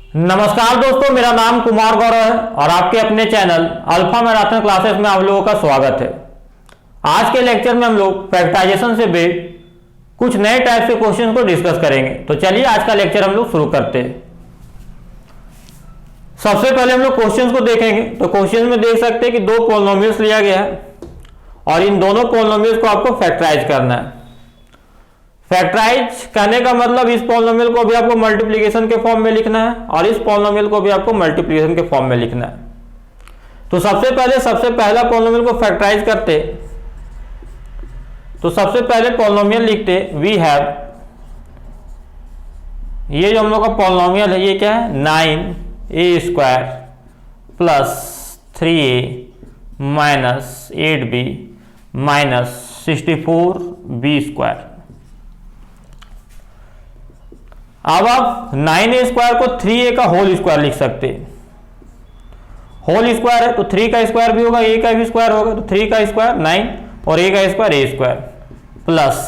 नमस्कार दोस्तों, मेरा नाम कुमार गौरव है और आपके अपने चैनल अल्फा मैराथन क्लासेस में आप लोगों का स्वागत है। आज के लेक्चर में हम लोग फैक्टराइजेशन से बेस्ड कुछ नए टाइप के क्वेश्चन को डिस्कस करेंगे। तो चलिए आज का लेक्चर हम लोग शुरू करते हैं। सबसे पहले हम लोग क्वेश्चंस को देखेंगे। तो क्वेश्चन में देख सकते हैं कि दो पॉलिनोमियल्स लिया गया है और इन दोनों पॉलिनोमियल्स को आपको फैक्टराइज करना है। फैक्टराइज करने का मतलब इस पॉलिनोमियल को भी आपको मल्टीप्लिकेशन के फॉर्म में लिखना है और इस पॉलिनोमियल को भी आपको मल्टीप्लिकेशन के फॉर्म में लिखना है। तो सबसे पहला पॉलिनोमियल को फैक्टराइज करते, तो सबसे पहले पॉलिनोमियल लिखते वी हैव, ये जो हम लोग का पॉलिनोमियल है ये क्या है 9a² plus 3a minus 8b minus 64b²। अब आप 9a² को 3a का होल स्क्वायर लिख सकते हैं। होल स्क्वायर है तो 3 का स्क्वायर भी होगा, a का भी स्क्वायर होगा, तो 3 का स्क्वायर 9 और a का स्क्वायर a² प्लस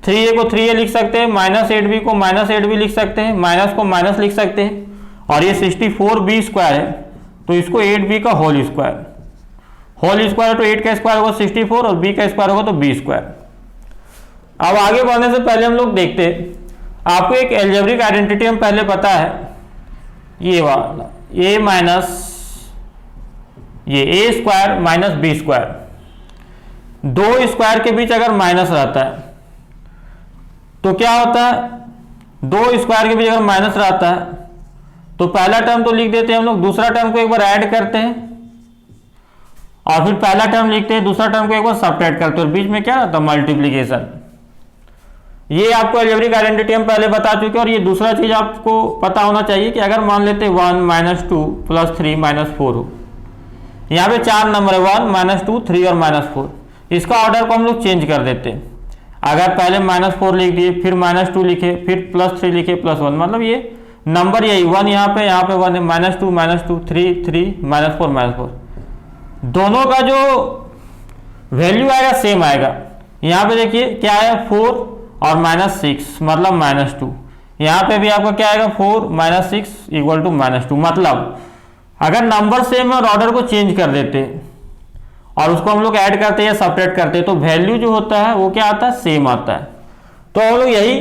3a को 3a लिख सकते हैं, माइनस 8b को माइनस 8b लिख सकते हैं, माइनस को माइनस लिख सकते हैं और ये 64b² है तो इसको 8b का होल स्क्वायर तो 8 का स्क्वायर होगा 64 और b का स्क्वायर होगा तो b²। अब आगे बढ़ने से पहले हम लोग देखते हैं, आपको एक एल्जेब्रिक आइडेंटिटी हम पहले पता है, ये वाला a माइनस ये a² माइनस b²। दो स्क्वायर के बीच अगर माइनस रहता है तो क्या होता है, दो स्क्वायर के बीच अगर माइनस रहता है तो पहला टर्म तो लिख देते हैं हम लोग, दूसरा टर्म को एक बार ऐड करते हैं और फिर पहला टर्म लिखते हैं, दूसरा टर्म को एक बार सब्ट्रैक्ट करते हैं और बीच में क्या रहता है मल्टीप्लीकेशन। ये आपको अलजेब्रिक आइडेंटिटी हम पहले बता चुके हैं। और ये दूसरा चीज आपको पता होना चाहिए कि अगर मान लेते 1 माइनस 2 प्लस 3 माइनस 4 हो, यहाँ पे 4 नंबर है 1 माइनस 2 3 और माइनस 4, इसका ऑर्डर को हम लोग चेंज कर देते हैं। अगर पहले -4 लिख दिए, फिर -2 लिखे, फिर +3 लिखे, +1, मतलब ये नंबर यही 1 यहाँ पे 1 है, -2 3 3 -4 दोनों का जो वैल्यू आएगा सेम आएगा। यहाँ पे देखिए क्या है 4 और -6 मतलब -2, यहाँ पे भी आपका क्या आएगा 4 -6 इक्वल टू -2। मतलब अगर नंबर सेम है और ऑर्डर को चेंज कर देते और उसको हम लोग ऐड करते हैं या सब्ट्रैक्ट करते हैं तो वैल्यू जो होता है वो क्या आता है सेम आता है। तो हम लोग यही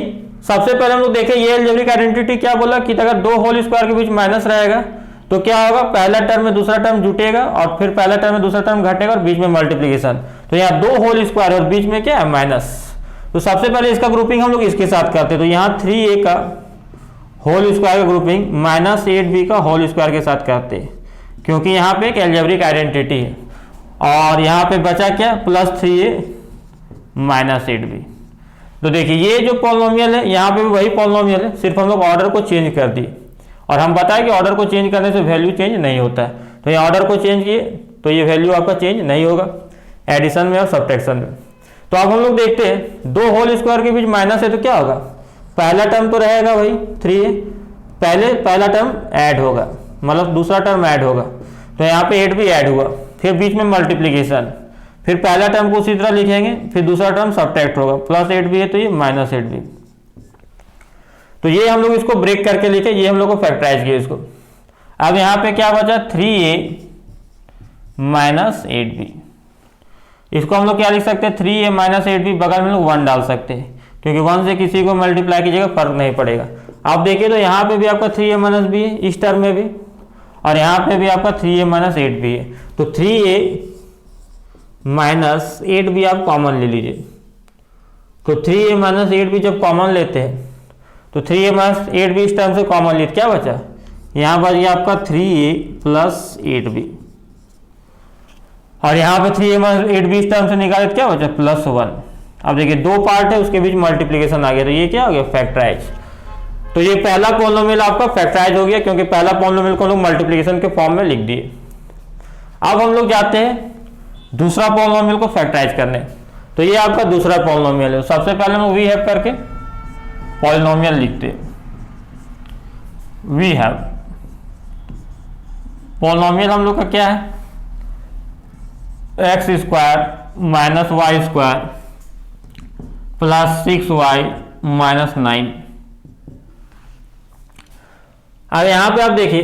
सबसे पहले हम लोग देखें, ये अलजेब्रिक आइडेंटिटी क्या बोला कि अगर दो होल स्क्वायर के बीच माइनस रहेगा तो क्या होगा, पहला टर्म में दूसरा टर्म जुटेगा और फिर पहला टर्म में दूसरा टर्म घटेगा और बीच में मल्टीप्लीकेशन। तो यहाँ दो होल स्क्वायर और बीच में क्या है माइनस। तो सबसे पहले इसका ग्रुपिंग हम लोग इसके साथ करते हैं। तो यहाँ 3a का होल स्क्वायर का ग्रुपिंग माइनस 8b का होल स्क्वायर के साथ करते हैं, क्योंकि यहाँ पे एक अलजेब्रिक आइडेंटिटी है। और यहाँ पे बचा क्या प्लस 3a माइनस 8b। तो देखिए ये जो पॉलिनोमियल है यहाँ पे भी वही पॉलिनोमियल है, सिर्फ हम लोग ऑर्डर को चेंज कर दिए और हम बताएं कि ऑर्डर को चेंज करने से वैल्यू चेंज नहीं होता है। तो ये ऑर्डर को चेंज किए तो ये वैल्यू आपका चेंज नहीं होगा एडिशन में और सब्ट्रैक्शन में। तो अब हम लोग देखते हैं दो होल स्क्वायर के बीच माइनस है तो क्या होगा, पहला टर्म तो रहेगा वही 3a, पहला टर्म ऐड होगा मतलब दूसरा टर्म ऐड होगा, तो यहाँ पे 8 भी ऐड हुआ, फिर बीच में मल्टीप्लीकेशन, फिर पहला टर्म को उसी तरह लिखेंगे, फिर दूसरा टर्म सब्ट्रैक्ट होगा, प्लस 8 भी है तो ये माइनस 8 भी। तो ये हम लोग इसको ब्रेक करके लिखे, ये हम लोग को फैक्टराइज किया इसको। अब यहाँ पे क्या बचा 3a माइनस 8b, इसको हम लोग क्या लिख सकते हैं 3a माइनस 8b, बगल में लोग 1 डाल सकते हैं क्योंकि 1 से किसी को मल्टीप्लाई कीजिएगा फर्क नहीं पड़ेगा। आप देखिए तो यहाँ पे भी आपका 3a माइनस b है इस टर्म में भी, और यहाँ पे भी आपका 3a माइनस 8b है। तो 3a माइनस 8b आप कॉमन ले लीजिए। तो 3a माइनस 8b जब कॉमन लेते हैं तो 3a माइनस 8b इस टर्म से कॉमन लिए क्या बचा, यहाँ बच गया आपका 3a प्लस 8b और यहाँ पे 3a माइनस 8b इस टर्म से निकाले तो क्या बचा +1। अब देखिए दो पार्ट है उसके बीच मल्टीप्लीकेशन आ गया, तो ये क्या हो गया फैक्टराइज। तो ये पहला पॉलिनोमियल आपका फैक्टराइज हो गया क्योंकि पहला पॉलिनोमियल को लोग मल्टीप्लिकेशन के फॉर्म में लिख दिए। अब हम लोग जाते हैं दूसरा पॉलिनोमियल को फैक्टराइज करने। तो ये आपका दूसरा पॉलिनोमियल है। सबसे पहले हम वी हैव करके पॉलिनोमियल लिखते हैं। वी हैव पॉलिनोमियल हम लोग का क्या है x² minus y² plus 6y minus 9। अब यहां पे आप देखिए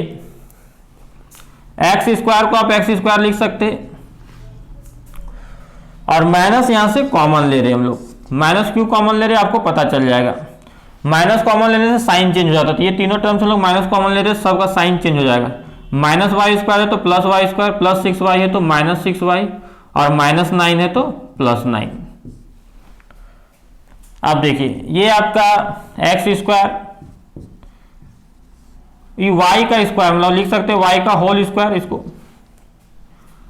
एक्स स्क्वायर को आप एक्स स्क्वायर लिख सकते हैं, और माइनस यहां से कॉमन ले रहे हैं हम लोग। माइनस क्यों कॉमन ले रहे हैं आपको पता चल जाएगा। माइनस कॉमन लेने से साइन चेंज हो जाता है, तो ये तीनों टर्म्स हम लोग माइनस कॉमन ले रहे हैं, सबका साइन चेंज हो जाएगा। माइनस वाई स्क्वायर है तो plus Y square, plus 6y है तो माइनस 6y, और माइनस 9 है तो प्लस 9। अब देखिए ये आपका एक्स स्क्वायर, ये y का स्क्वायर मतलब लिख सकते हैं y का होल स्क्वायर इसको।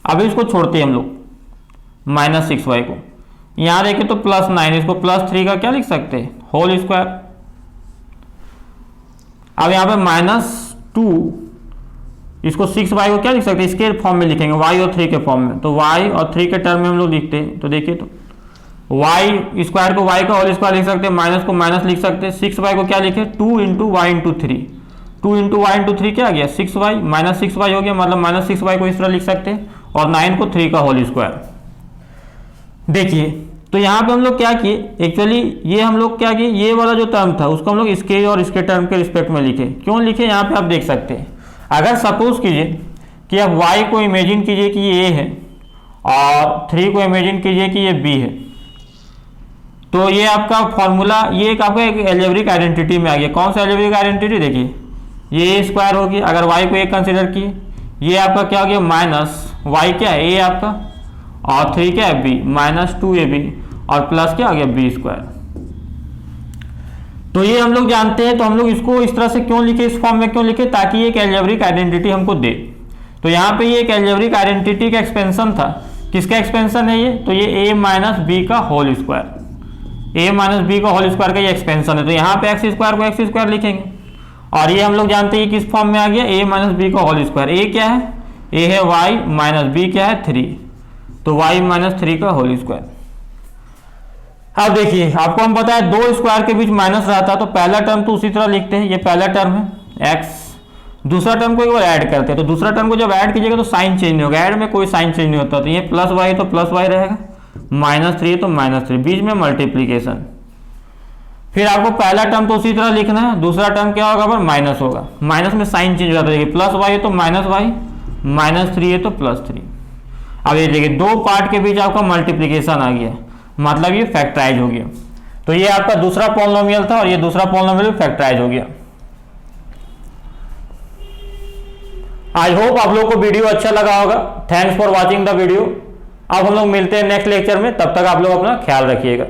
अब इसको छोड़ते हैं हम लोग माइनस 6y को, यहां देखें तो प्लस 9, इसको प्लस 3 का क्या लिख सकते हैं होल स्क्वायर। अब यहां पे माइनस 2, इसको 6y को क्या लिख सकते हैं इसके फॉर्म में लिखेंगे, y और 3 के फॉर्म में। तो y और 3 के टर्म में हम लोग लिखते हैं, तो देखिए तो y स्क्वायर को y का होल स्क्वायर लिख सकते हैं, माइनस को माइनस लिख सकते हैं। 6y को क्या लिखे 2 into y into 3, 2 into y into 3 क्या आ गया 6y, माइनस 6y हो गया, मतलब माइनस 6y को इस तरह लिख सकते हैं, और 9 को 3 का होल स्क्वायर। देखिए तो यहाँ पे हम लोग क्या किए, एक्चुअली ये हम लोग क्या किए, ये वाला जो टर्म था उसको हम लोग इसके और इसके टर्म के रिस्पेक्ट में लिखे। क्यों लिखे यहाँ पे आप देख सकते हैं, अगर सपोज कीजिए कि आप y को इमेजिन कीजिए कि ये a है और 3 को इमेजिन कीजिए कि ये b है, तो ये आपका फॉर्मूला, ये एक आपका एक एल्जेब्रिक आइडेंटिटी में आ गया। कौन सा एल्जेब्रिक आइडेंटिटी, देखिए ये a स्क्वायर होगी, अगर y को a कंसिडर किए, ये आपका क्या हो गया माइनस y क्या है a आपका, और 3 क्या है b, माइनस 2ab, और प्लस क्या आ गया b स्क्वायर। तो ये हम लोग जानते हैं, तो हम लोग इसको इस तरह से क्यों लिखे, इस फॉर्म में क्यों लिखे, ताकि ये एक एल्जेब्रिक आइडेंटिटी हमको दे। तो यहाँ पे ये एक एल्जेब्रिक आइडेंटिटी का एक्सपेंशन था। किसका एक्सपेंशन है ये, तो ये a माइनस बी का whole square, a minus b का होल स्क्वायर का ये एक्सपेंशन है। तो यहाँ पे एक्स स्क्वायर को एक्स स्क्वायर लिखेंगे, और ये हम लोग जानते हैं किस फॉर्म में आ गया a माइनस बी का होल स्क्वायर। a क्या है, a है y माइनस b क्या है 3, तो y माइनस 3 का होल स्क्वायर। अब देखिए आपको हम बताया दो स्क्वायर के बीच माइनस रहता है, तो पहला टर्म तो उसी तरह लिखते हैं, ये पहला टर्म है x, दूसरा टर्म को एक बार ऐड करते हैं, तो दूसरा टर्म को जब ऐड कीजिएगा तो साइन चेंज नहीं होगा, ऐड में कोई साइन चेंज नहीं होता, तो ये प्लस y तो प्लस y रहेगा, माइनस 3 तो माइनस 3, बीच में मल्टीप्लीकेशन। फिर आपको पहला टर्म तो उसी तरह लिखना है, दूसरा टर्म क्या होगा पर माइनस होगा, माइनस में साइन चेंज हो जाता है, प्लस y है तो माइनस y, माइनस 3 है तो प्लस 3। अब ये देखिए दो पार्ट के बीच आपका मल्टीप्लीकेशन आ गया, मतलब ये फैक्टराइज हो गया। तो ये आपका दूसरा पॉलिनोमियल था, और ये दूसरा पॉलिनोमियल भी फैक्टराइज हो गया। आई होप आप लोग को वीडियो अच्छा लगा होगा। Thanks for watching the video. अब हम लोग मिलते हैं नेक्स्ट लेक्चर में, तब तक आप लोग अपना ख्याल रखिएगा।